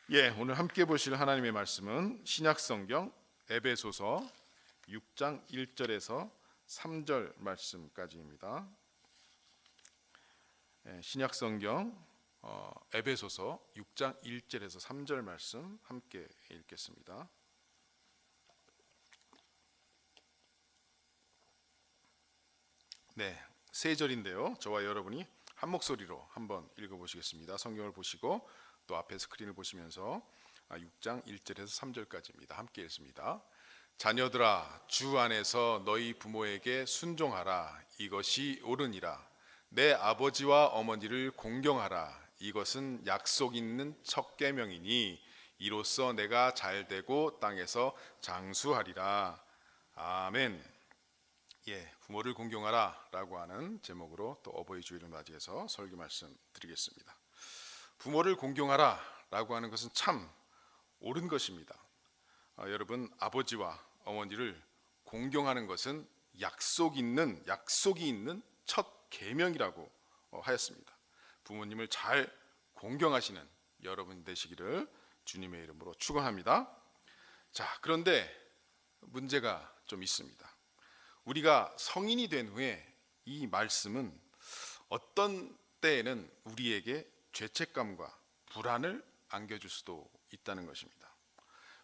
오늘 함께 보실 하나님의 말씀은 신약성경 에베소서 6장 1절에서 3절 말씀까지입니다. 신약성경 에베소서 6장 1절에서 3절 말씀 함께 읽겠습니다. 세 절인데요. 저와 여러분이 한 목소리로 한번 읽어보시겠습니다. 성경을 보시고 또 앞에 스크린을 보시면서 6장 1절에서 3절까지입니다. 함께 읽습니다. 자녀들아, 주 안에서 너희 부모에게 순종하라. 이것이 옳으니라. 내 아버지와 어머니를 공경하라. 이것은 약속 있는 첫 계명이니 이로써 내가 잘되고 땅에서 장수하리라. 아멘. 부모를 공경하라 라고 하는 제목으로 또 어버이 주일을 맞이해서 설교 말씀 드리겠습니다. 부모를 공경하라 라고 하는 것은 참 옳은 것입니다. 여러분, 아버지와 어머니를 공경하는 것은 약속이 있는 첫 계명이라고 하였습니다. 부모님을 잘 공경하시는 여러분 되시기를 주님의 이름으로 축원합니다. 자, 그런데 문제가 좀 있습니다. 우리가 성인이 된 후에 이 말씀은 어떤 때에는 우리에게 죄책감과 불안을 안겨줄 수도 있다는 것입니다.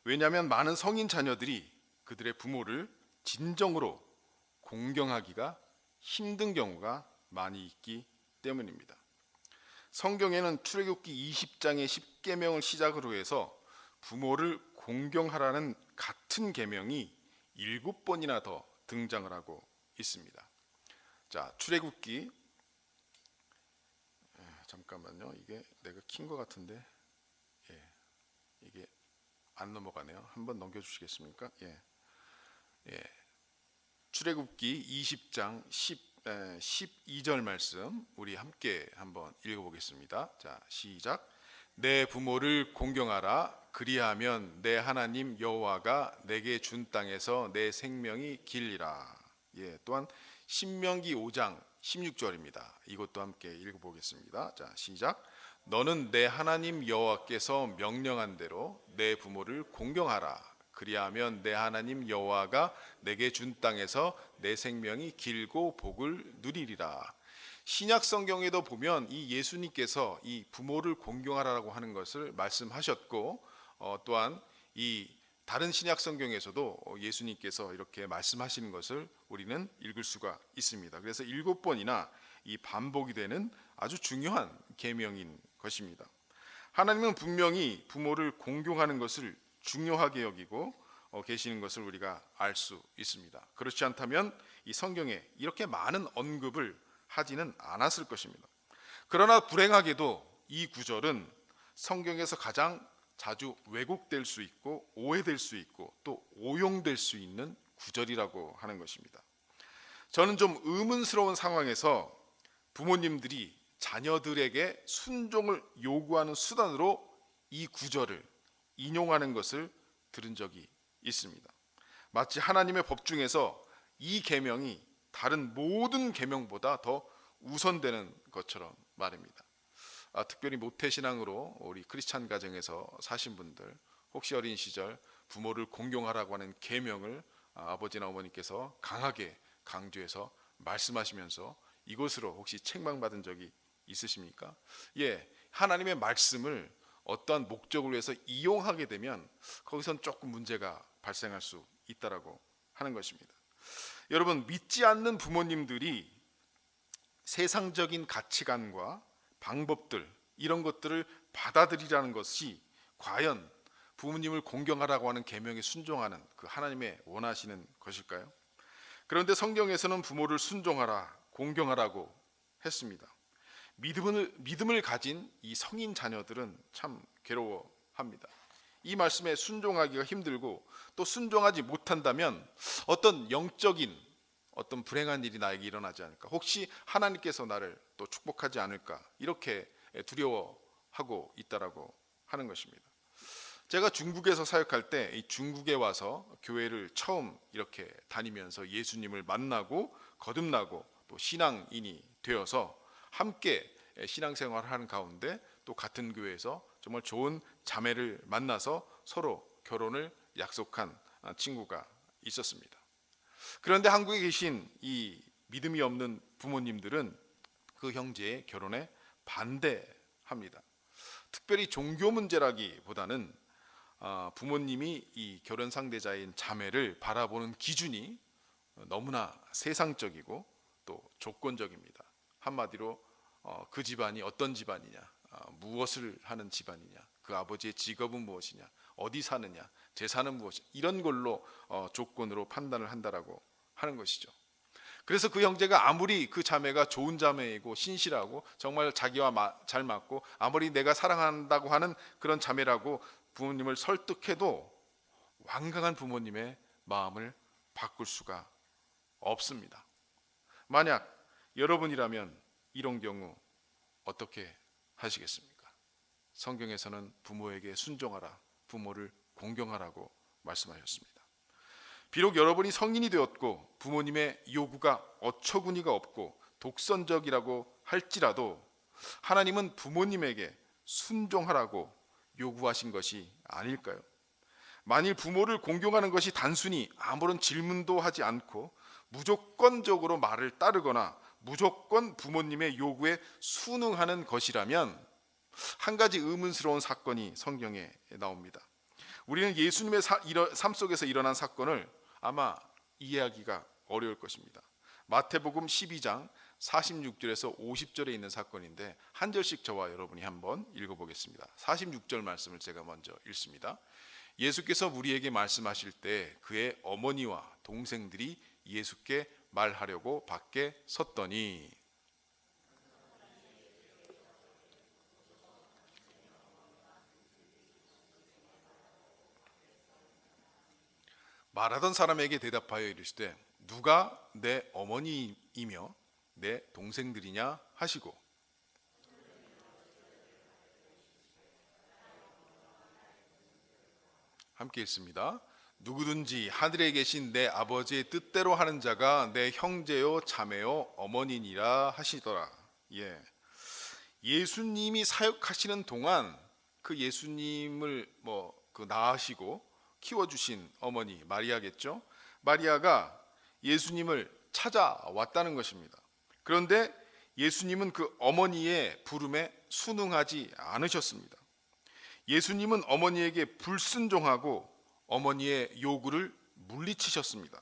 왜냐하면 많은 성인 자녀들이 그들의 부모를 진정으로 공경하기가 힘든 경우가 많이 있기 때문입니다. 성경에는 출애굽기 20장의 10계명을 시작으로 해서 부모를 공경하라는 같은 계명이 7번이나 더 등장을 하고 있습니다. 자, 출애굽기 잠깐만요. 이게 내가 킨 것 같은데 이게 안 넘어가네요. 한번 넘겨주시겠습니까? 출애굽기 20장 12절 말씀 우리 함께 한번 읽어보겠습니다. 자, 시작. 내 부모를 공경하라. 그리하면 내 하나님 여호와가 내게 준 땅에서 내 생명이 길리라. 또한 신명기 5장 16절입니다. 이것도 함께 읽어보겠습니다. 자, 시작. 너는 내 하나님 여호와께서 명령한 대로 내 부모를 공경하라. 그리하면 내 하나님 여호와가 내게 준 땅에서 내 생명이 길고 복을 누리리라. 신약 성경에도 보면 이 예수님께서 이 부모를 공경하라고 하는 것을 말씀하셨고 또한 이 다른 신약 성경에서도 예수님께서 이렇게 말씀하시는 것을 우리는 읽을 수가 있습니다. 그래서 7번이나 이 반복이 되는 아주 중요한 계명인 것입니다. 하나님은 분명히 부모를 공경하는 것을 중요하게 여기고 계시는 것을 우리가 알 수 있습니다. 그렇지 않다면 이 성경에 이렇게 많은 언급을 하지는 않았을 것입니다. 그러나 불행하게도 이 구절은 성경에서 가장 자주 왜곡될 수 있고 오해될 수 있고 또 오용될 수 있는 구절이라고 하는 것입니다. 저는 좀 의문스러운 상황에서 부모님들이 자녀들에게 순종을 요구하는 수단으로 이 구절을 인용하는 것을 들은 적이 있습니다. 마치 하나님의 법 중에서 이 계명이 다른 모든 계명보다 더 우선되는 것처럼 말입니다. 특별히 모태신앙으로 우리 크리스찬 가정에서 사신 분들, 혹시 어린 시절 부모를 공경하라고 하는 계명을 아버지나 어머니께서 강하게 강조해서 말씀하시면서 이것으로 혹시 책망받은 적이 있으십니까? 하나님의 말씀을 어떠한 목적을 위해서 이용하게 되면 거기선 조금 문제가 발생할 수 있다라고 하는 것입니다. 여러분, 믿지 않는 부모님들이 세상적인 가치관과 방법들 이런 것들을 받아들이라는 것이 과연 부모님을 공경하라고 하는 계명에 순종하는 그 하나님의 원하시는 것일까요? 그런데 성경에서는 부모를 순종하라, 공경하라고 했습니다. 믿음을 가진 이 성인 자녀들은 참 괴로워합니다. 이 말씀에 순종하기가 힘들고 또 순종하지 못한다면 어떤 영적인 어떤 불행한 일이 나에게 일어나지 않을까, 혹시 하나님께서 나를 또 축복하지 않을까, 이렇게 두려워하고 있다라고 하는 것입니다. 제가 중국에서 사역할 때 이 중국에 와서 교회를 처음 이렇게 다니면서 예수님을 만나고 거듭나고 또 신앙인이 되어서 함께 신앙생활을 하는 가운데 또 같은 교회에서 정말 좋은 자매를 만나서 서로 결혼을 약속한 친구가 있었습니다. 그런데 한국에 계신 이 믿음이 없는 부모님들은 그 형제의 결혼에 반대합니다. 특별히 종교 문제라기보다는 부모님이 이 결혼 상대자인 자매를 바라보는 기준이 너무나 세상적이고 또 조건적입니다. 한마디로 그 집안이 어떤 집안이냐, 무엇을 하는 집안이냐, 그 아버지의 직업은 무엇이냐, 어디 사느냐, 재산은 무엇이냐, 이런 걸로 조건으로 판단을 한다라고 하는 것이죠. 그래서 그 형제가 아무리 그 자매가 좋은 자매이고 신실하고 정말 자기와 잘 맞고 아무리 내가 사랑한다고 하는 그런 자매라고 부모님을 설득해도 완강한 부모님의 마음을 바꿀 수가 없습니다. 만약 여러분이라면 이런 경우 어떻게 하시겠습니까? 성경에서는 부모에게 순종하라, 부모를 공경하라고 말씀하셨습니다. 비록 여러분이 성인이 되었고 부모님의 요구가 어처구니가 없고 독선적이라고 할지라도 하나님은 부모님에게 순종하라고 요구하신 것이 아닐까요? 만일 부모를 공경하는 것이 단순히 아무런 질문도 하지 않고 무조건적으로 말을 따르거나 무조건 부모님의 요구에 순응하는 것이라면 한 가지 의문스러운 사건이 성경에 나옵니다. 우리는 예수님의 삶 속에서 일어난 사건을 아마 이해하기가 어려울 것입니다. 마태복음 12장 46절에서 50절에 있는 사건인데 한 절씩 저와 여러분이 한번 읽어보겠습니다. 46절 말씀을 제가 먼저 읽습니다. 예수께서 우리에게 말씀하실 때 그의 어머니와 동생들이 예수께 말하려고 밖에 섰더니 말하던 사람에게 대답하여 이르시되 누가 내 어머니이며 내 동생들이냐 하시고 함께 읽습니다. 누구든지 하늘에 계신 내 아버지의 뜻대로 하는 자가 내 형제요 자매요 어머니니라 하시더라. 예수님이 사역하시는 동안 그 예수님을 낳으시고 키워주신 어머니 마리아겠죠. 마리아가 예수님을 찾아왔다는 것입니다. 그런데 예수님은 그 어머니의 부름에 순응하지 않으셨습니다. 예수님은 어머니에게 불순종하고 어머니의 요구를 물리치셨습니다.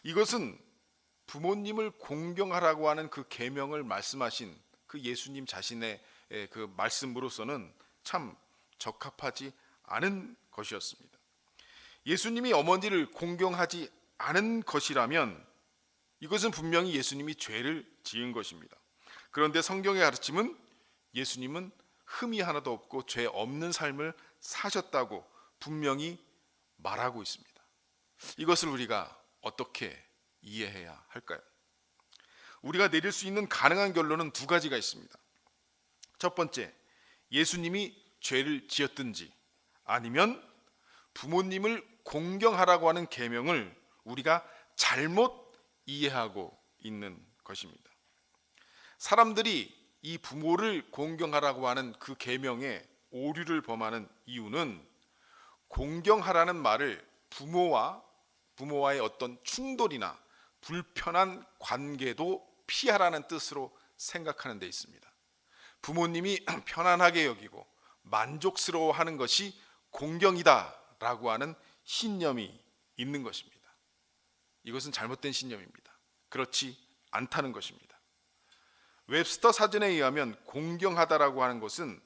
이것은 부모님을 공경하라고 하는 그 계명을 말씀하신 그 예수님 자신의 그 말씀으로서는 참 적합하지 않은 것이었습니다. 예수님이 어머니를 공경하지 않은 것이라면 이것은 분명히 예수님이 죄를 지은 것입니다. 그런데 성경의 가르침은 예수님은 흠이 하나도 없고 죄 없는 삶을 사셨다고 분명히 말하고 있습니다. 이것을 우리가 어떻게 이해해야 할까요? 우리가 내릴 수 있는 가능한 결론은 두 가지가 있습니다. 첫 번째, 예수님이 죄를 지었든지 아니면 부모님을 공경하라고 하는 계명을 우리가 잘못 이해하고 있는 것입니다. 사람들이 이 부모를 공경하라고 하는 그 계명에 오류를 범하는 이유는 공경하라는 말을 부모와의 어떤 충돌이나 불편한 관계도 피하라는 뜻으로 생각하는 데 있습니다. 부모님이 편안하게 여기고 만족스러워하는 것이 공경이다라고 하는 신념이 있는 것입니다. 이것은 잘못된 신념입니다. 그렇지 않다는 것입니다. 웹스터 사전에 의하면 공경하다라고 하는 것은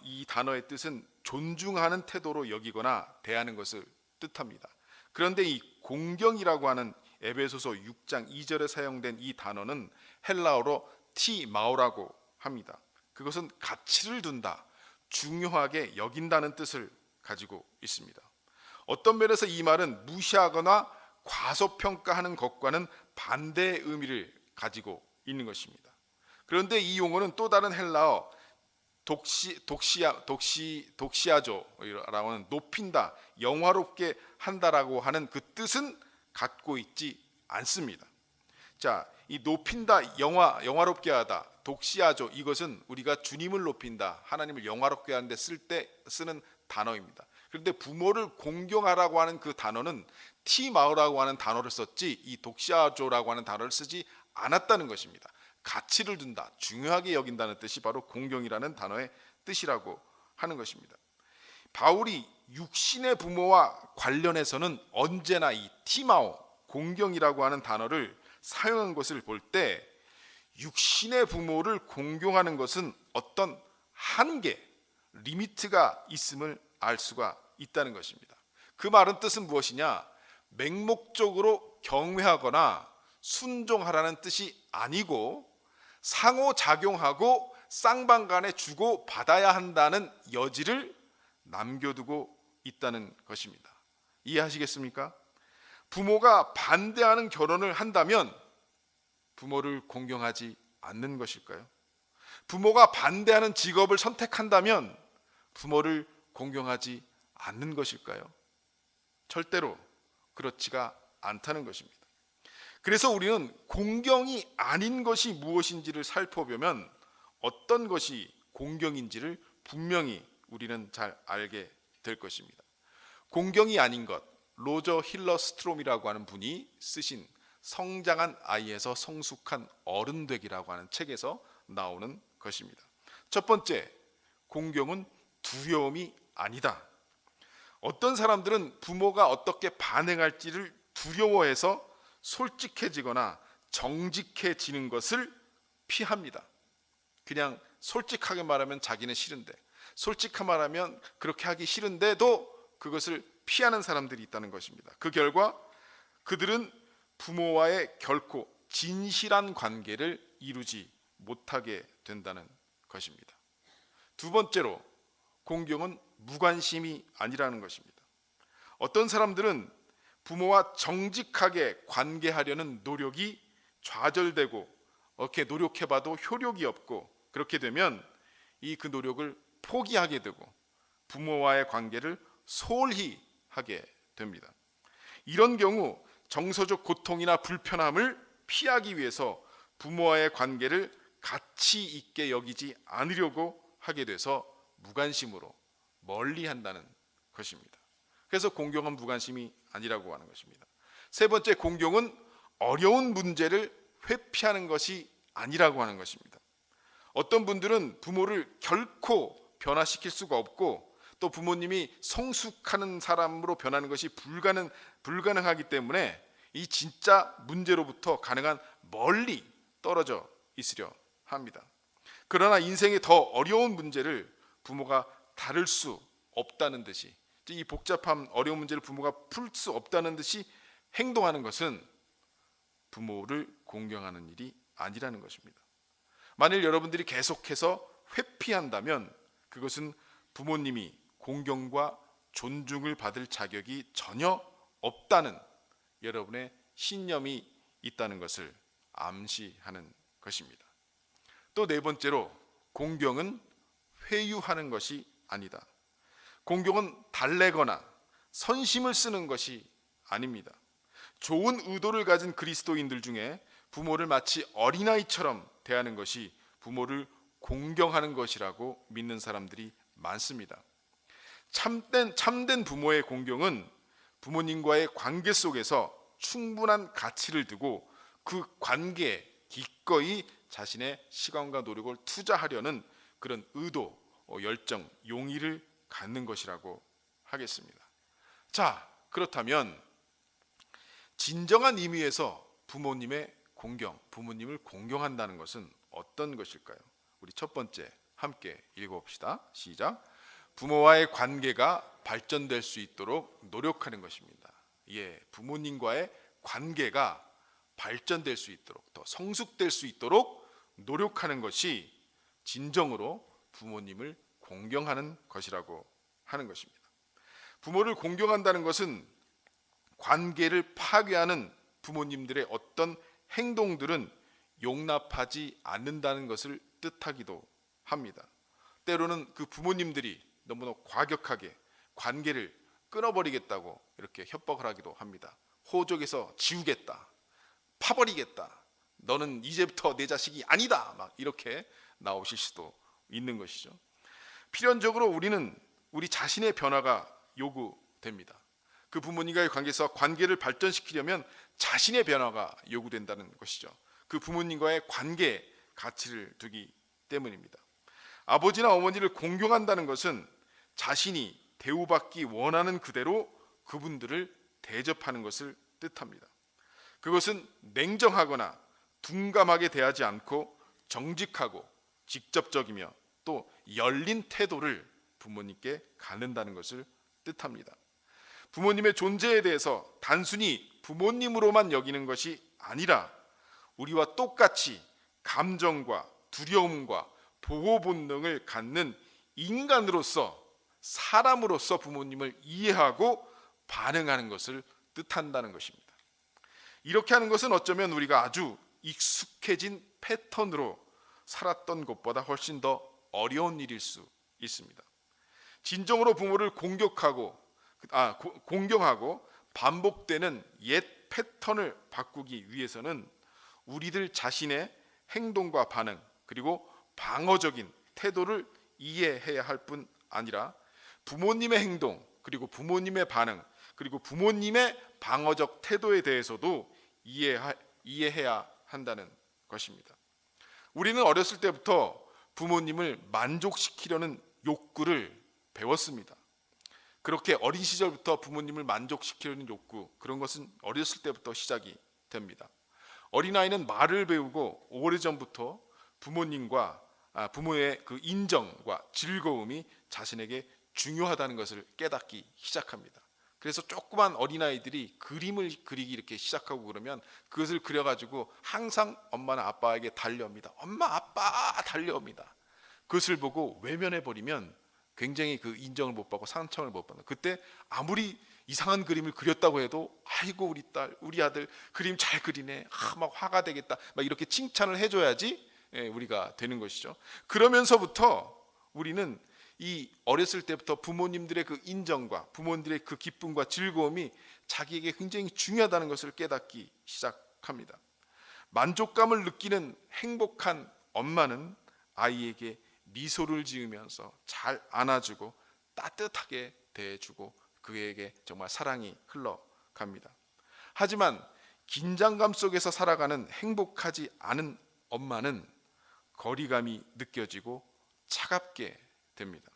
이 단어의 뜻은 존중하는 태도로 여기거나 대하는 것을 뜻합니다. 그런데 이 공경이라고 하는 에베소서 6장 2절에 사용된 이 단어는 헬라어로 티마오라고 합니다. 그것은 가치를 둔다, 중요하게 여긴다는 뜻을 가지고 있습니다. 어떤 면에서 이 말은 무시하거나 과소평가하는 것과는 반대의 의미를 가지고 있는 것입니다. 그런데 이 용어는 또 다른 헬라어 독시아조라고 하는 높인다, 영화롭게 한다라고 하는 그 뜻은 갖고 있지 않습니다. 자, 이 높인다, 영화롭게 하다, 독시아조, 이것은 우리가 주님을 높인다, 하나님을 영화롭게 하는데 쓸 때 쓰는 단어입니다. 그런데 부모를 공경하라고 하는 그 단어는 티마우라고 하는 단어를 썼지 이 독시아조라고 하는 단어를 쓰지 않았다는 것입니다. 가치를 둔다, 중요하게 여긴다는 뜻이 바로 공경이라는 단어의 뜻이라고 하는 것입니다. 바울이 육신의 부모와 관련해서는 언제나 이 티마오, 공경이라고 하는 단어를 사용한 것을 볼 때 육신의 부모를 공경하는 것은 어떤 한계, 리미트가 있음을 알 수가 있다는 것입니다. 그 말은 뜻은 무엇이냐? 맹목적으로 경외하거나 순종하라는 뜻이 아니고 상호작용하고 쌍방간에 주고 받아야 한다는 여지를 남겨두고 있다는 것입니다. 이해하시겠습니까? 부모가 반대하는 결혼을 한다면 부모를 공경하지 않는 것일까요? 부모가 반대하는 직업을 선택한다면 부모를 공경하지 않는 것일까요? 절대로 그렇지가 않다는 것입니다. 그래서 우리는 공경이 아닌 것이 무엇인지를 살펴보면 어떤 것이 공경인지를 분명히 우리는 잘 알게 될 것입니다. 공경이 아닌 것, 로저 힐러 스트롬이라고 하는 분이 쓰신 성장한 아이에서 성숙한 어른 되기라고 하는 책에서 나오는 것입니다. 첫 번째, 공경은 두려움이 아니다. 어떤 사람들은 부모가 어떻게 반응할지를 두려워해서 솔직해지거나 정직해지는 것을 피합니다. 그냥 솔직하게 말하면 자기는 싫은데, 솔직하게 말하면 그렇게 하기 싫은데도 그것을 피하는 사람들이 있다는 것입니다. 그 결과 그들은 부모와의 결코 진실한 관계를 이루지 못하게 된다는 것입니다. 두 번째로, 공경은 무관심이 아니라는 것입니다. 어떤 사람들은 부모와 정직하게 관계하려는 노력이 좌절되고 이렇게 노력해봐도 효력이 없고 그렇게 되면 그 노력을 포기하게 되고 부모와의 관계를 소홀히 하게 됩니다. 이런 경우 정서적 고통이나 불편함을 피하기 위해서 부모와의 관계를 가치 있게 여기지 않으려고 하게 돼서 무관심으로 멀리한다는 것입니다. 그래서 공경은 무관심이 아니라고 하는 것입니다. 세 번째, 공경은 어려운 문제를 회피하는 것이 아니라고 하는 것입니다. 어떤 분들은 부모를 결코 변화시킬 수가 없고 또 부모님이 성숙하는 사람으로 변하는 것이 불가능하기 때문에 이 진짜 문제로부터 가능한 멀리 떨어져 있으려 합니다. 그러나 인생의 더 어려운 문제를 부모가 다룰 수 없다는 듯이, 이 복잡한 어려운 문제를 부모가 풀 수 없다는 듯이 행동하는 것은 부모를 공경하는 일이 아니라는 것입니다. 만일 여러분들이 계속해서 회피한다면 그것은 부모님이 공경과 존중을 받을 자격이 전혀 없다는 여러분의 신념이 있다는 것을 암시하는 것입니다. 또 네 번째로, 공경은 회유하는 것이 아니다. 공경은 달래거나 선심을 쓰는 것이 아닙니다. 좋은 의도를 가진 그리스도인들 중에 부모를 마치 어린아이처럼 대하는 것이 부모를 공경하는 것이라고 믿는 사람들이 많습니다. 참된 부모의 공경은 부모님과의 관계 속에서 충분한 가치를 두고 그 관계에 기꺼이 자신의 시간과 노력을 투자하려는 그런 의도, 열정, 용의를 갖는 것이라고 하겠습니다. 자, 그렇다면 진정한 의미에서 부모님의 공경, 부모님을 공경한다는 것은 어떤 것일까요? 우리 첫 번째 함께 읽어봅시다. 시작. 부모와의 관계가 발전될 수 있도록 노력하는 것입니다. 예, 부모님과의 관계가 발전될 수 있도록, 더 성숙될 수 있도록 노력하는 것이 진정으로 부모님을 공경하는 것이라고 하는 것입니다. 부모를 공경한다는 것은 관계를 파괴하는 부모님들의 어떤 행동들은 용납하지 않는다는 것을 뜻하기도 합니다. 때로는 그 부모님들이 너무나 과격하게 관계를 끊어버리겠다고 이렇게 협박을 하기도 합니다. 호적에서 지우겠다, 파버리겠다, 너는 이제부터 내 자식이 아니다, 막 이렇게 나오실 수도 있는 것이죠. 필연적으로 우리는 우리 자신의 변화가 요구됩니다. 그 부모님과의 관계에서 관계를 발전시키려면 자신의 변화가 요구된다는 것이죠. 그 부모님과의 관계에 가치를 두기 때문입니다. 아버지나 어머니를 공경한다는 것은 자신이 대우받기 원하는 그대로 그분들을 대접하는 것을 뜻합니다. 그것은 냉정하거나 둔감하게 대하지 않고 정직하고 직접적이며 또 열린 태도를 부모님께 갖는다는 것을 뜻합니다. 부모님의 존재에 대해서 단순히 부모님으로만 여기는 것이 아니라 우리와 똑같이 감정과 두려움과 보호 본능을 갖는 인간으로서, 사람으로서 부모님을 이해하고 반응하는 것을 뜻한다는 것입니다. 이렇게 하는 것은 어쩌면 우리가 아주 익숙해진 패턴으로 살았던 것보다 훨씬 더 어려운 일일 수 있습니다. 진정으로 부모를 공경하고 반복되는 옛 패턴을 바꾸기 위해서는 우리들 자신의 행동과 반응, 그리고 방어적인 태도를 이해해야 할 뿐 아니라 부모님의 행동, 그리고 부모님의 반응, 그리고 부모님의 방어적 태도에 대해서도 이해해야 한다는 것입니다. 우리는 어렸을 때부터 부모님을 만족시키려는 욕구를 배웠습니다. 그렇게 어린 시절부터 부모님을 만족시키려는 욕구, 그런 것은 어렸을 때부터 시작이 됩니다. 어린아이는 말을 배우고 오래전부터 부모의 그 인정과 즐거움이 자신에게 중요하다는 것을 깨닫기 시작합니다. 그래서 조그만 어린아이들이 그림을 그리기 이렇게 시작하고 그러면 그것을 그려가지고 항상 엄마나 아빠에게 달려옵니다. 엄마, 아빠 달려옵니다. 그것을 보고 외면해버리면 굉장히 그 인정을 못 받고 상처를 못 받는, 그때 아무리 이상한 그림을 그렸다고 해도 아이고 우리 딸, 우리 아들 그림 잘 그리네, 막 화가 되겠다, 막 이렇게 칭찬을 해줘야지 우리가 되는 것이죠. 그러면서부터 우리는 이 어렸을 때부터 부모님들의 그 인정과 부모님들의 그 기쁨과 즐거움이 자기에게 굉장히 중요하다는 것을 깨닫기 시작합니다. 만족감을 느끼는 행복한 엄마는 아이에게 미소를 지으면서 잘 안아주고 따뜻하게 대해주고 그에게 정말 사랑이 흘러갑니다. 하지만 긴장감 속에서 살아가는 행복하지 않은 엄마는 거리감이 느껴지고 차갑게 됩니다.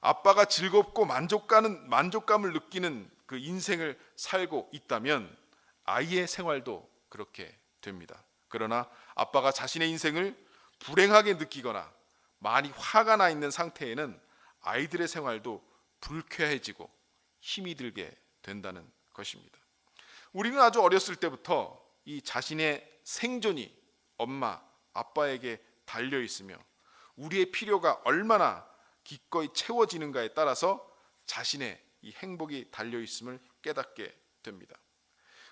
아빠가 즐겁고 만족감을 느끼는 그 인생을 살고 있다면 아이의 생활도 그렇게 됩니다. 그러나 아빠가 자신의 인생을 불행하게 느끼거나 많이 화가 나 있는 상태에는 아이들의 생활도 불쾌해지고 힘이 들게 된다는 것입니다. 우리는 아주 어렸을 때부터 이 자신의 생존이 엄마, 아빠에게 달려 있으며 우리의 필요가 얼마나 기꺼이 채워지는가에 따라서 자신의 이 행복이 달려 있음을 깨닫게 됩니다.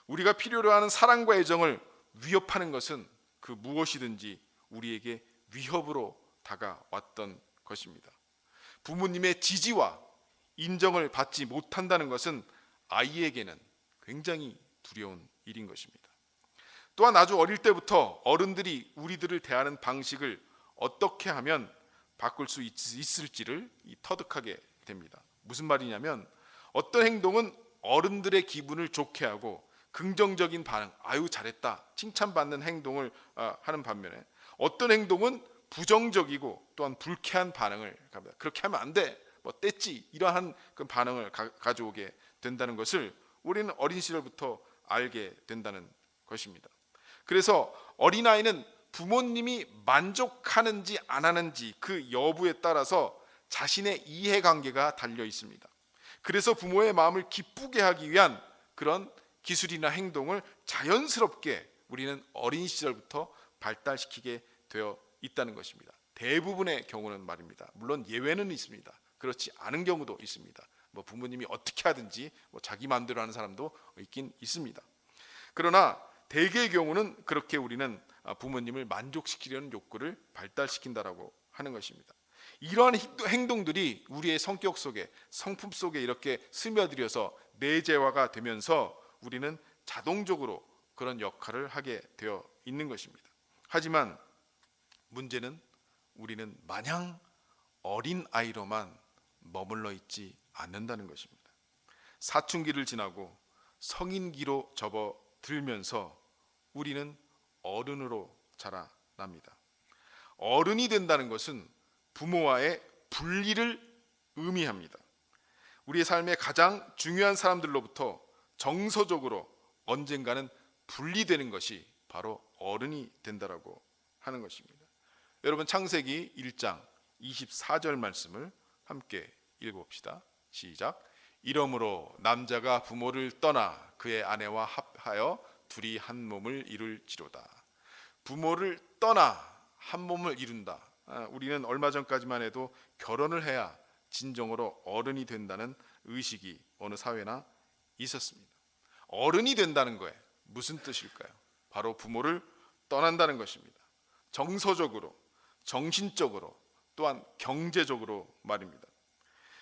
우리가 필요로 하는 사랑과 애정을 위협하는 것은 그 무엇이든지 우리에게 위협으로 다가왔던 것입니다. 부모님의 지지와 인정을 받지 못한다는 것은 아이에게는 굉장히 두려운 일인 것입니다. 또한 아주 어릴 때부터 어른들이 우리들을 대하는 방식을 어떻게 하면 바꿀 수 있을지를 터득하게 됩니다. 무슨 말이냐면 어떤 행동은 어른들의 기분을 좋게 하고 긍정적인 반응, 아유 잘했다, 칭찬받는 행동을 하는 반면에 어떤 행동은 부정적이고 또한 불쾌한 반응을 갑니다. 그렇게 하면 안 돼, 뭐 뗐지, 이러한 그 반응을 가져오게 된다는 것을 우리는 어린 시절부터 알게 된다는 것입니다. 그래서 어린아이는 부모님이 만족하는지 안 하는지 그 여부에 따라서 자신의 이해관계가 달려 있습니다. 그래서 부모의 마음을 기쁘게 하기 위한 그런 기술이나 행동을 자연스럽게 우리는 어린 시절부터 발달시키게 되어 있다는 것입니다. 대부분의 경우는 말입니다. 물론 예외는 있습니다. 그렇지 않은 경우도 있습니다. 뭐 부모님이 어떻게 하든지 자기 마음대로 하는 사람도 있긴 있습니다. 그러나 대개의 경우는 그렇게 우리는 부모님을 만족시키려는 욕구를 발달시킨다라고 하는 것입니다. 이러한 행동들이 우리의 성격 속에, 성품 속에 이렇게 스며들어서 내재화가 되면서 우리는 자동적으로 그런 역할을 하게 되어 있는 것입니다. 하지만 문제는 우리는 마냥 어린 아이로만 머물러 있지 않는다는 것입니다. 사춘기를 지나고 성인기로 접어들면서 우리는 어른으로 자라납니다. 어른이 된다는 것은 부모와의 분리를 의미합니다. 우리의 삶의 가장 중요한 사람들로부터 정서적으로 언젠가는 분리되는 것이 바로 어른이 된다라고 하는 것입니다. 여러분, 창세기 1장 24절 말씀을 함께 읽어봅시다. 시작. 이러므로 남자가 부모를 떠나 그의 아내와 합하여 둘이 한 몸을 이룰지로다. 부모를 떠나 한 몸을 이룬다. 우리는 얼마 전까지만 해도 결혼을 해야 진정으로 어른이 된다는 의식이 어느 사회나 있었습니다. 어른이 된다는 거에 무슨 뜻일까요? 바로 부모를 떠난다는 것입니다. 정서적으로, 정신적으로, 또한 경제적으로 말입니다.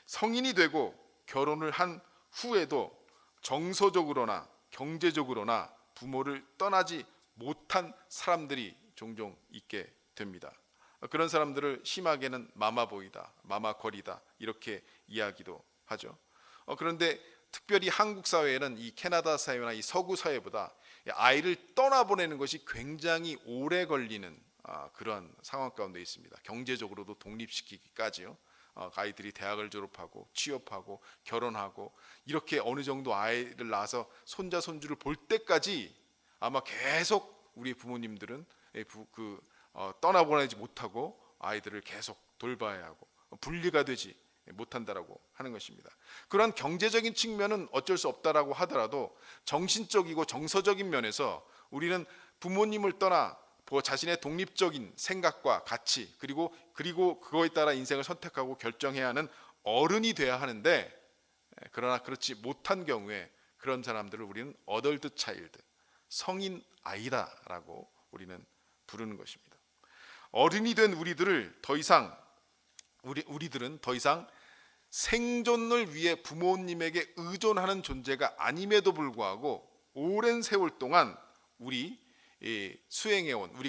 성인이 되고 결혼을 한 후에도 정서적으로나 경제적으로나 부모를 떠나지 못한 사람들이 종종 있게 됩니다. 그런 사람들을 심하게는 마마보이다, 마마거리다 이렇게 이야기도 하죠. 그런데 특별히 한국 사회에는 이 캐나다 사회나 이 서구 사회보다 아이를 떠나보내는 것이 굉장히 오래 걸리는 그런 상황 가운데 있습니다. 경제적으로도 독립시키기까지요. 아이들이 대학을 졸업하고 취업하고 결혼하고 이렇게 어느 정도 아이를 낳아서 손자 손주를 볼 때까지 아마 계속 우리 부모님들은 떠나보내지 못하고 아이들을 계속 돌봐야 하고 분리가 되지 못한다라고 하는 것입니다. 그러한 경제적인 측면은 어쩔 수 없다라고 하더라도 정신적이고 정서적인 면에서 우리는 부모님을 떠나 자신의 독립적인 생각과 가치 그리고 그거에 따라 인생을 선택하고 결정해야 하는 어른이 돼야 하는데, 그러나 그렇지 못한 경우에 그런 사람들을 우리는 어덜트 차일드, 성인 아이다라고 우리는 부르는 것입니다. 어른이 된 우리들은 더 이상 생존을 위해 부모님에게 의존하는 존재가 아님에도 불구하고 오랜 세월 동안 우리가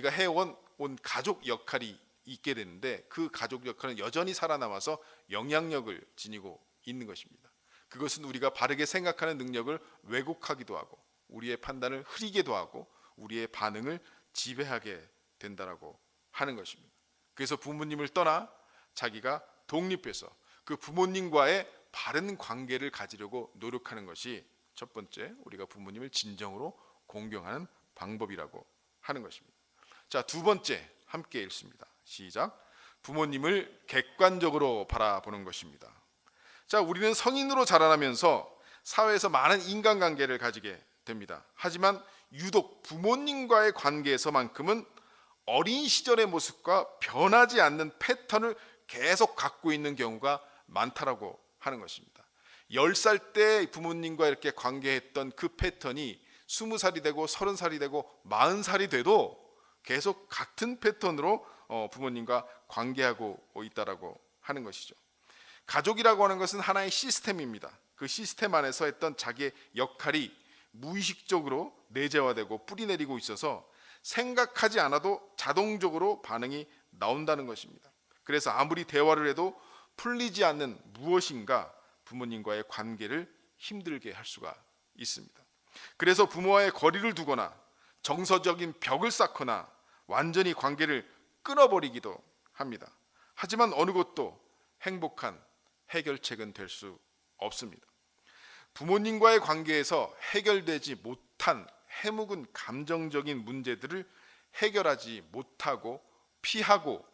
해온 가족 역할이 있게 되는데, 그 가족 역할은 여전히 살아남아서 영향력을 지니고 있는 것입니다. 그것은 우리가 바르게 생각하는 능력을 왜곡하기도 하고 우리의 판단을 흐리게도 하고 우리의 반응을 지배하게 된다라고 하는 것입니다. 그래서 부모님을 떠나 자기가 독립해서 그 부모님과의 바른 관계를 가지려고 노력하는 것이 첫 번째, 우리가 부모님을 진정으로 공경하는 방법이라고 하는 것입니다. 자, 두 번째 함께 읽습니다. 시작. 부모님을 객관적으로 바라보는 것입니다. 자, 우리는 성인으로 자라나면서 사회에서 많은 인간관계를 가지게 됩니다. 하지만 유독 부모님과의 관계에서만큼은 어린 시절의 모습과 변하지 않는 패턴을 계속 갖고 있는 경우가 많다라고 하는 것입니다. 10살 때 부모님과 이렇게 관계했던 그 패턴이 20살이 되고 30살이 되고 40살이 돼도 계속 같은 패턴으로 부모님과 관계하고 있다라고 하는 것이죠. 가족이라고 하는 것은 하나의 시스템입니다. 그 시스템 안에서 했던 자기의 역할이 무의식적으로 내재화되고 뿌리내리고 있어서 생각하지 않아도 자동적으로 반응이 나온다는 것입니다. 그래서 아무리 대화를 해도 풀리지 않는 무엇인가 부모님과의 관계를 힘들게 할 수가 있습니다. 그래서 부모와의 거리를 두거나 정서적인 벽을 쌓거나 완전히 관계를 끊어버리기도 합니다. 하지만 어느 것도 행복한 해결책은 될 수 없습니다. 부모님과의 관계에서 해결되지 못한 해묵은 감정적인 문제들을 해결하지 못하고 피하고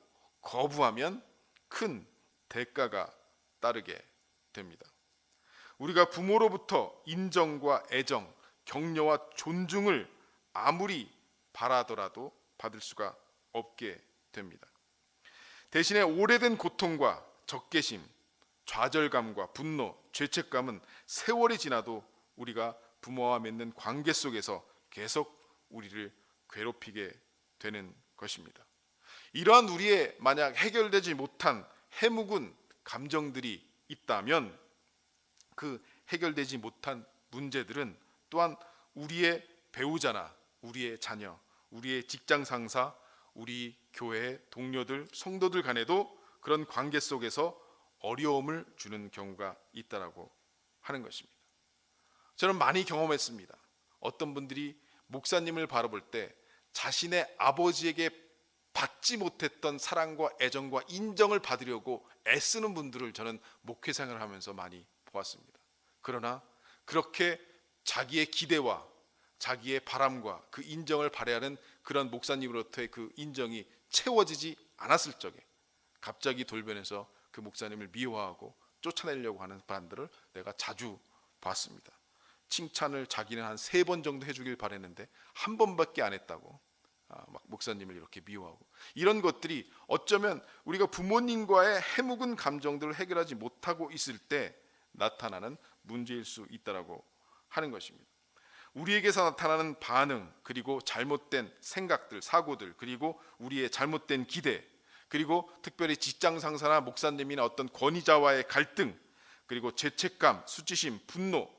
거부하면 큰 대가가 따르게 됩니다. 우리가 부모로부터 인정과 애정, 격려와 존중을 아무리 바라더라도 받을 수가 없게 됩니다. 대신에 오래된 고통과 적개심, 좌절감과 분노, 죄책감은 세월이 지나도 우리가 부모와 맺는 관계 속에서 계속 우리를 괴롭히게 되는 것입니다. 이러한 우리의 만약 해결되지 못한 해묵은 감정들이 있다면 그 해결되지 못한 문제들은 또한 우리의 배우자나 우리의 자녀, 우리의 직장 상사, 우리 교회 동료들, 성도들 간에도 그런 관계 속에서 어려움을 주는 경우가 있다라고 하는 것입니다. 저는 많이 경험했습니다. 어떤 분들이 목사님을 바라볼 때 자신의 아버지에게 받지 못했던 사랑과 애정과 인정을 받으려고 애쓰는 분들을 저는 목회 생활을 하면서 많이 보았습니다. 그러나 그렇게 자기의 기대와 자기의 바람과 그 인정을 바라는 그런 목사님으로부터의 그 인정이 채워지지 않았을 적에 갑자기 돌변해서 그 목사님을 미워하고 쫓아내려고 하는 반들을 내가 자주 봤습니다. 칭찬을 자기는 한 3번 정도 해주길 바랬는데 한 번밖에 안 했다고 막 목사님을 이렇게 미워하고, 이런 것들이 어쩌면 우리가 부모님과의 해묵은 감정들을 해결하지 못하고 있을 때 나타나는 문제일 수 있다라고 하는 것입니다. 우리에게서 나타나는 반응, 그리고 잘못된 생각들, 사고들, 그리고 우리의 잘못된 기대, 그리고 특별히 직장 상사나 목사님이나 어떤 권위자와의 갈등, 그리고 죄책감, 수치심, 분노,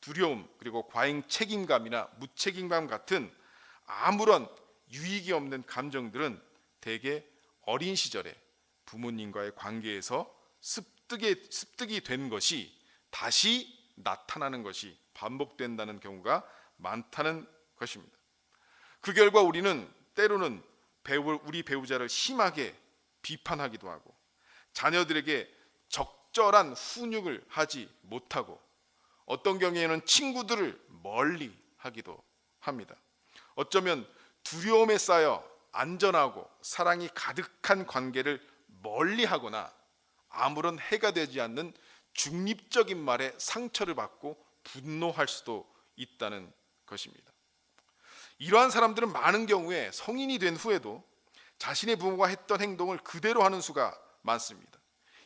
두려움, 그리고 과잉 책임감이나 무책임감 같은 아무런 유익이 없는 감정들은 대개 어린 시절에 부모님과의 관계에서 습득이 된 것이 다시 나타나는 것이 반복된다는 경우가 많다는 것입니다. 그 결과 우리는 때로는 우리 배우자를 심하게 비판하기도 하고, 자녀들에게 적절한 훈육을 하지 못하고, 어떤 경우에는 친구들을 멀리 하기도 합니다. 어쩌면 두려움에 쌓여 안전하고 사랑이 가득한 관계를 멀리하거나 아무런 해가 되지 않는 중립적인 말에 상처를 받고 분노할 수도 있다는 것입니다. 이러한 사람들은 많은 경우에 성인이 된 후에도 자신의 부모가 했던 행동을 그대로 하는 수가 많습니다.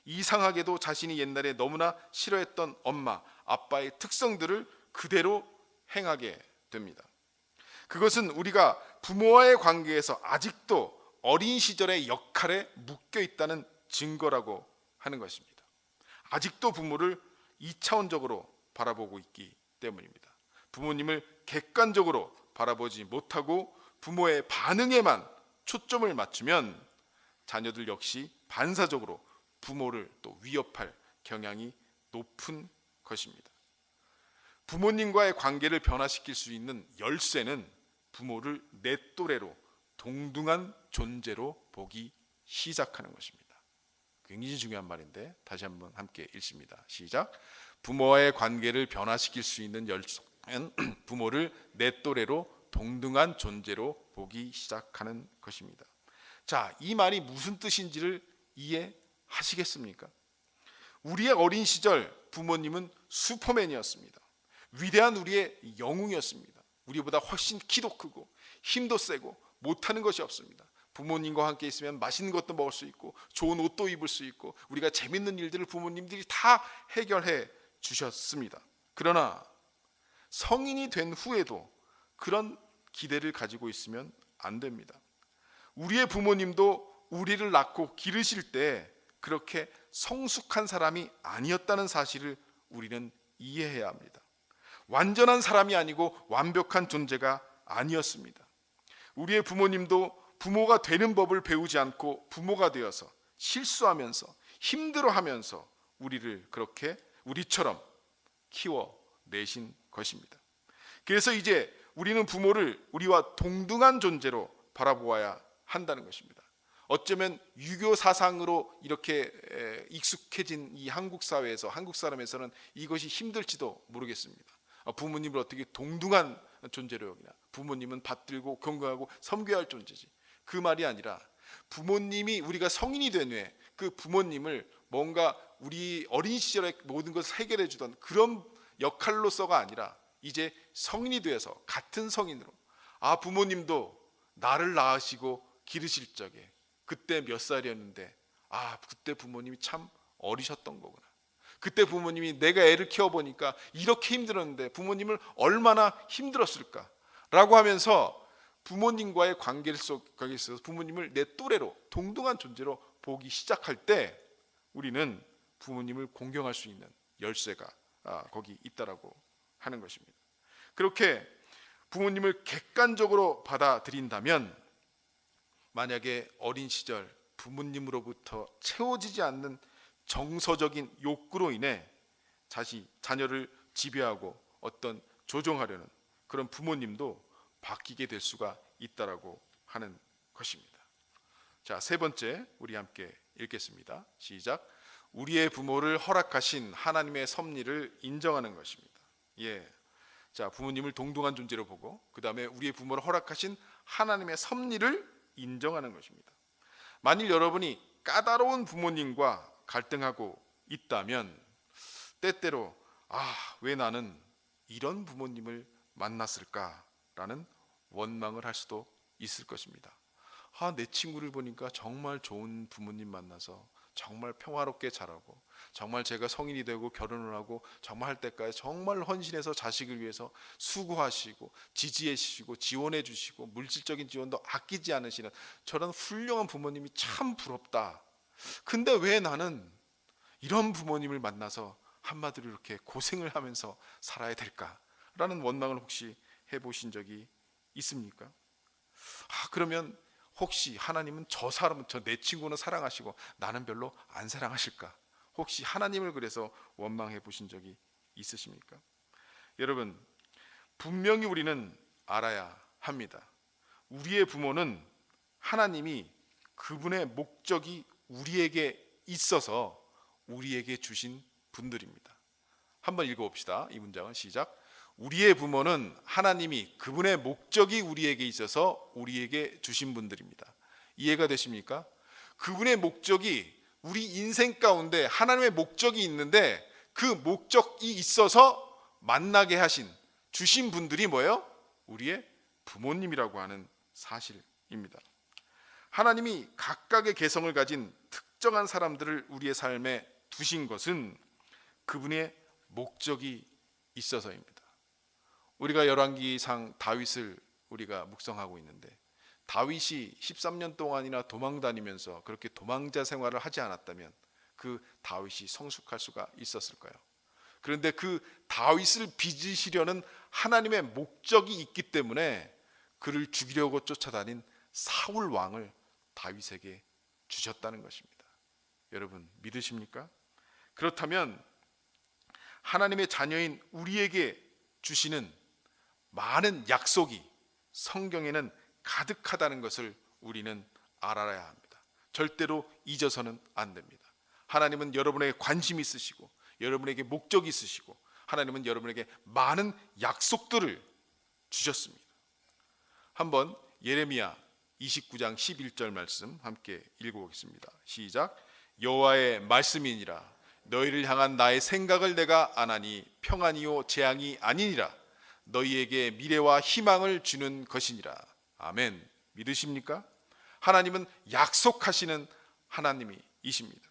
이상하게도 자신이 옛날에 너무나 싫어했던 엄마, 아빠의 특성들을 그대로 행하게 됩니다. 그것은 우리가 부모와의 관계에서 아직도 어린 시절의 역할에 묶여 있다는 증거라고 하는 것입니다. 아직도 부모를 2차원적으로 바라보고 있기 때문입니다. 부모님을 객관적으로 바라보지 못하고 부모의 반응에만 초점을 맞추면 자녀들 역시 반사적으로 부모를 또 위협할 경향이 높은 것입니다. 부모님과의 관계를 변화시킬 수 있는 열쇠는 부모를 내 또래로 동등한 존재로 보기 시작하는 것입니다. 굉장히 중요한 말인데 다시 한번 함께 읽습니다. 시작. 부모와의 관계를 변화시킬 수 있는 열쇠는 부모를 내 또래로 동등한 존재로 보기 시작하는 것입니다. 자, 이 말이 무슨 뜻인지를 이해하시겠습니까? 우리의 어린 시절 부모님은 슈퍼맨이었습니다. 위대한 우리의 영웅이었습니다. 우리보다 훨씬 키도 크고 힘도 세고 못하는 것이 없습니다. 부모님과 함께 있으면 맛있는 것도 먹을 수 있고 좋은 옷도 입을 수 있고 우리가 재밌는 일들을 부모님들이 다 해결해 주셨습니다. 그러나 성인이 된 후에도 그런 기대를 가지고 있으면 안 됩니다. 우리의 부모님도 우리를 낳고 기르실 때 그렇게 성숙한 사람이 아니었다는 사실을 우리는 이해해야 합니다. 완전한 사람이 아니고 완벽한 존재가 아니었습니다. 우리의 부모님도 부모가 되는 법을 배우지 않고 부모가 되어서 실수하면서 힘들어하면서 우리를 그렇게 우리처럼 키워내신 것입니다. 그래서 이제 우리는 부모를 우리와 동등한 존재로 바라보아야 한다는 것입니다. 어쩌면 유교 사상으로 이렇게 익숙해진 이 한국 사회에서, 한국 사람에서는 이것이 힘들지도 모르겠습니다. 부모님을 어떻게 동등한 존재로 여기나, 부모님은 받들고 건강하고 섬겨야 할 존재지. 그 말이 아니라 부모님이 우리가 성인이 된 후에 그 부모님을 뭔가 우리 어린 시절에 모든 것을 해결해 주던 그런 역할로서가 아니라 이제 성인이 되어서 같은 성인으로, 부모님도 나를 낳으시고 기르실 적에 그때 몇 살이었는데 그때 부모님이 참 어리셨던 거구나. 그때 부모님이 내가 애를 키워보니까 이렇게 힘들었는데 부모님을 얼마나 힘들었을까 라고 하면서 부모님과의 관계 속에 있어서 부모님을 내 또래로 동등한 존재로 보기 시작할 때 우리는 부모님을 공경할 수 있는 열쇠가 거기 있다라고 하는 것입니다. 그렇게 부모님을 객관적으로 받아들인다면, 만약에 어린 시절 부모님으로부터 채워지지 않는 정서적인 욕구로 인해 자녀를 지배하고 어떤 조종하려는 그런 부모님도 바뀌게 될 수가 있다라고 하는 것입니다. 자, 세 번째 우리 함께 읽겠습니다. 시작. 우리의 부모를 허락하신 하나님의 섭리를 인정하는 것입니다. 예. 자, 부모님을 동등한 존재로 보고 그 다음에 우리의 부모를 허락하신 하나님의 섭리를 인정하는 것입니다. 만일 여러분이 까다로운 부모님과 갈등하고 있다면 때때로 왜 나는 이런 부모님을 만났을까라는 원망을 할 수도 있을 것입니다. 내 친구를 보니까 정말 좋은 부모님 만나서 정말 평화롭게 자라고, 정말 제가 성인이 되고 결혼을 하고 정말 할 때까지 정말 헌신해서 자식을 위해서 수고하시고 지지해 주시고 지원해 주시고 물질적인 지원도 아끼지 않으시는 저런 훌륭한 부모님이 참 부럽다. 근데 왜 나는 이런 부모님을 만나서 한마디로 이렇게 고생을 하면서 살아야 될까라는 원망을 혹시 해보신 적이 있습니까? 그러면 혹시 하나님은 내 친구는 사랑하시고 나는 별로 안 사랑하실까? 혹시 하나님을 그래서 원망해 보신 적이 있으십니까? 여러분, 분명히 우리는 알아야 합니다. 우리의 부모는 하나님이 그분의 목적이 우리에게 있어서 우리에게 주신 분들입니다. 한번 읽어봅시다. 이 문장은 시작. 우리의 부모는 하나님이 그분의 목적이 우리에게 있어서 우리에게 주신 분들입니다. 이해가 되십니까? 그분의 목적이 우리 인생 가운데 하나님의 목적이 있는데 그 목적이 있어서 만나게 하신 주신 분들이 뭐예요? 우리의 부모님이라고 하는 사실입니다. 하나님이 각각의 개성을 가진 특정한 사람들을 우리의 삶에 두신 것은 그분의 목적이 있어서입니다. 우리가 열왕기상 다윗을 우리가 묵상하고 있는데 다윗이 13년 동안이나 도망 다니면서 그렇게 도망자 생활을 하지 않았다면 그 다윗이 성숙할 수가 있었을까요? 그런데 그 다윗을 빚으시려는 하나님의 목적이 있기 때문에 그를 죽이려고 쫓아다닌 사울 왕을 다윗에게 주셨다는 것입니다. 여러분 믿으십니까? 그렇다면 하나님의 자녀인 우리에게 주시는 많은 약속이 성경에는 가득하다는 것을 우리는 알아야 합니다. 절대로 잊어서는 안 됩니다. 하나님은 여러분에게 관심이 있으시고 여러분에게 목적이 있으시고 하나님은 여러분에게 많은 약속들을 주셨습니다. 한번 예레미야 29장 11절 말씀 함께 읽어보겠습니다. 시작. 여호와의 말씀이니라 너희를 향한 나의 생각을 내가 아나니 평안이요 재앙이 아니니라 너희에게 미래와 희망을 주는 것이니라. 아멘. 믿으십니까? 하나님은 약속하시는 하나님이십니다.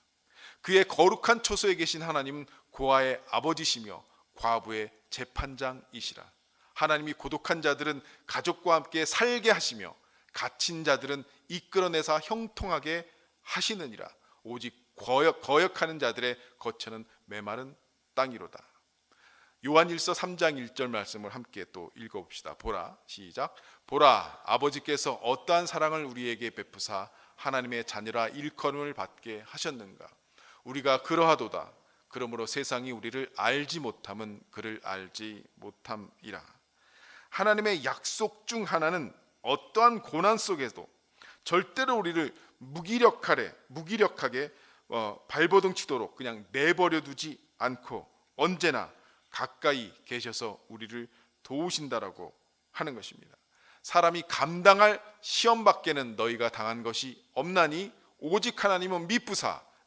그의 거룩한 처소에 계신 하나님은 고아의 아버지시며 과부의 재판장이시라. 하나님이 고독한 자들은 가족과 함께 살게 하시며 갇힌 자들은 이끌어내서 형통하게 하시느니라. 오직 거역하는 자들의 거처는 메마른 땅이로다. 요한일서 3장 1절 말씀을 함께 또 읽어봅시다. 보라, 시작. 보라, 아버지께서 어떠한 사랑을 우리에게 베푸사 하나님의 자녀라 일컬음을 받게 하셨는가. 우리가 그러하도다. 그러므로 세상이 우리를 알지 못함은 그를 알지 못함이라. 하나님의 약속 중 하나는 어떠한 고난 속에도 절대로 우리를 무기력하게 발버둥 치도록 그냥 내버려 두지 않고 언제나 가까이 계셔서 우리를 도우신다라고 하는 것입니다. 사람이 감당할 시험 밖에는 너희가 당한 것이 없나니 오직 하나님은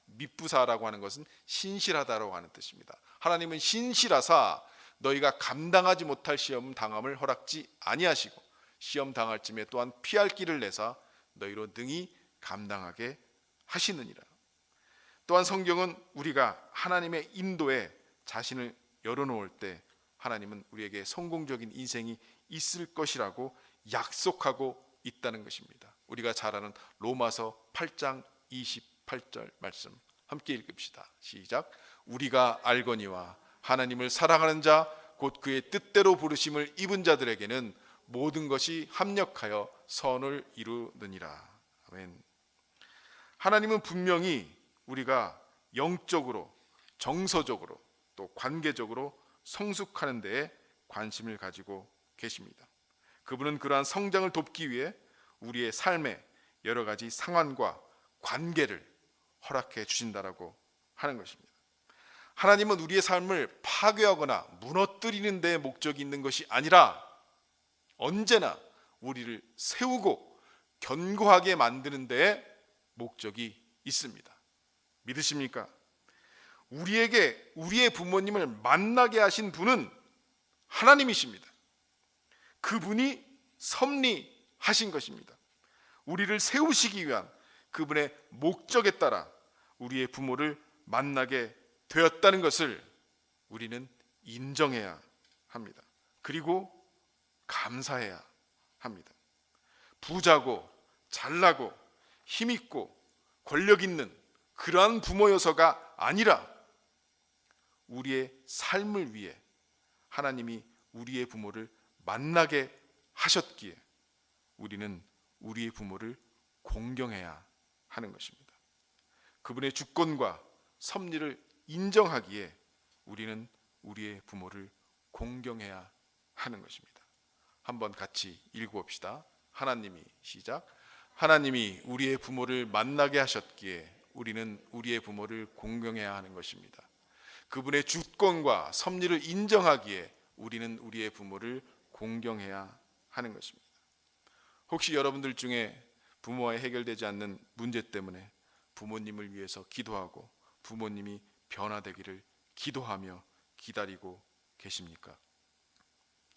미쁘사라고 하는 것은 신실하다라고 하는 뜻입니다. 하나님은 신실하사 너희가 감당하지 못할 시험 당함을 허락지 아니하시고 시험 당할 쯤에 또한 피할 길을 내사 너희로 능히 감당하게 하시느니라. 또한 성경은 우리가 하나님의 인도에 자신을 열어놓을 때 하나님은 우리에게 성공적인 인생이 있을 것이라고 약속하고 있다는 것입니다. 우리가 잘 아는 로마서 8장 28절 말씀 함께 읽읍시다. 시작. 우리가 알거니와 하나님을 사랑하는 자 곧 그의 뜻대로 부르심을 입은 자들에게는 모든 것이 합력하여 선을 이루느니라. 아멘. 하나님은 분명히 우리가 영적으로, 정서적으로, 또 관계적으로 성숙하는 데에 관심을 가지고 계십니다. 그분은 그러한 성장을 돕기 위해 우리의 삶에 여러 가지 상황과 관계를 허락해 주신다라고 하는 것입니다. 하나님은 우리의 삶을 파괴하거나 무너뜨리는 데 목적이 있는 것이 아니라 언제나 우리를 세우고 견고하게 만드는 데에 목적이 있습니다. 믿으십니까? 우리에게 우리의 부모님을 만나게 하신 분은 하나님이십니다. 그분이 섭리하신 것입니다. 우리를 세우시기 위한 그분의 목적에 따라 우리의 부모를 만나게 되었다는 것을 우리는 인정해야 합니다. 그리고 감사해야 합니다. 부자고 잘나고 힘있고 권력 있는 그러한 부모여서가 아니라 우리의 삶을 위해 하나님이 우리의 부모를 만나게 하셨기에 우리는 우리의 부모를 공경해야 하는 것입니다. 그분의 주권과 섭리를 인정하기에 우리는 우리의 부모를 공경해야 하는 것입니다. 한번 같이 읽어봅시다. 하나님이 시작. 하나님이 우리의 부모를 만나게 하셨기에 우리는 우리의 부모를 공경해야 하는 것입니다. 그분의 주권과 섭리를 인정하기에 우리는 우리의 부모를 공경해야 하는 것입니다. 혹시 여러분들 중에 부모와 해결되지 않는 문제 때문에 부모님을 위해서 기도하고 부모님이 변화되기를 기도하며 기다리고 계십니까?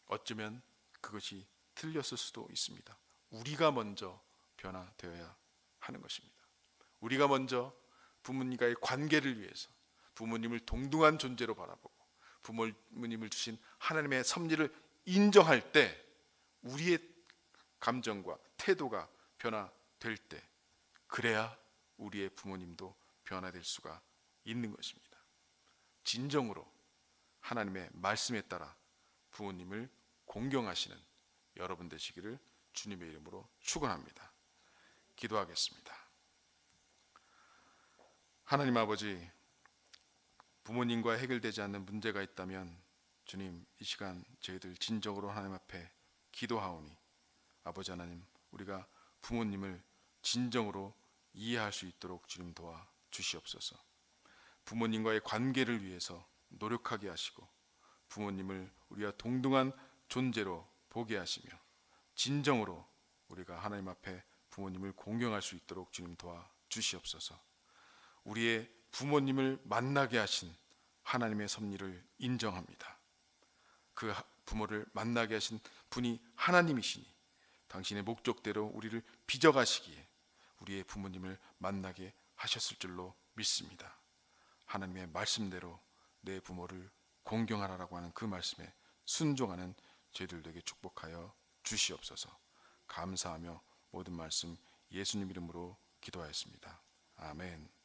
어쩌면 그것이 틀렸을 수도 있습니다. 우리가 먼저 변화되어야 하는 것입니다. 우리가 먼저 부모님과의 관계를 위해서 부모님을 동등한 존재로 바라보고 부모님을 주신 하나님의 섭리를 인정할 때 우리의 감정과 태도가 변화될 때 그래야 우리의 부모님도 변화될 수가 있는 것입니다. 진정으로 하나님의 말씀에 따라 부모님을 공경하시는 여러분 되시기를 주님의 이름으로 축원합니다. 기도하겠습니다. 하나님 아버지, 부모님과 해결되지 않는 문제가 있다면 주님, 이 시간 저희들 진정으로 하나님 앞에 기도하오니 아버지 하나님, 우리가 부모님을 진정으로 이해할 수 있도록 주님 도와 주시옵소서. 부모님과의 관계를 위해서 노력하게 하시고 부모님을 우리와 동등한 존재로 보게 하시며 진정으로 우리가 하나님 앞에 부모님을 공경할 수 있도록 주님 도와 주시옵소서. 우리의 부모님을 만나게 하신 하나님의 섭리를 인정합니다. 그 부모를 만나게 하신 분이 하나님이시니 당신의 목적대로 우리를 빚어가시기에 우리의 부모님을 만나게 하셨을 줄로 믿습니다. 하나님의 말씀대로 내 부모를 공경하라고 하는 그 말씀에 순종하는 저희들에게 축복하여 주시옵소서. 감사하며 모든 말씀 예수님 이름으로 기도하였습니다. 아멘.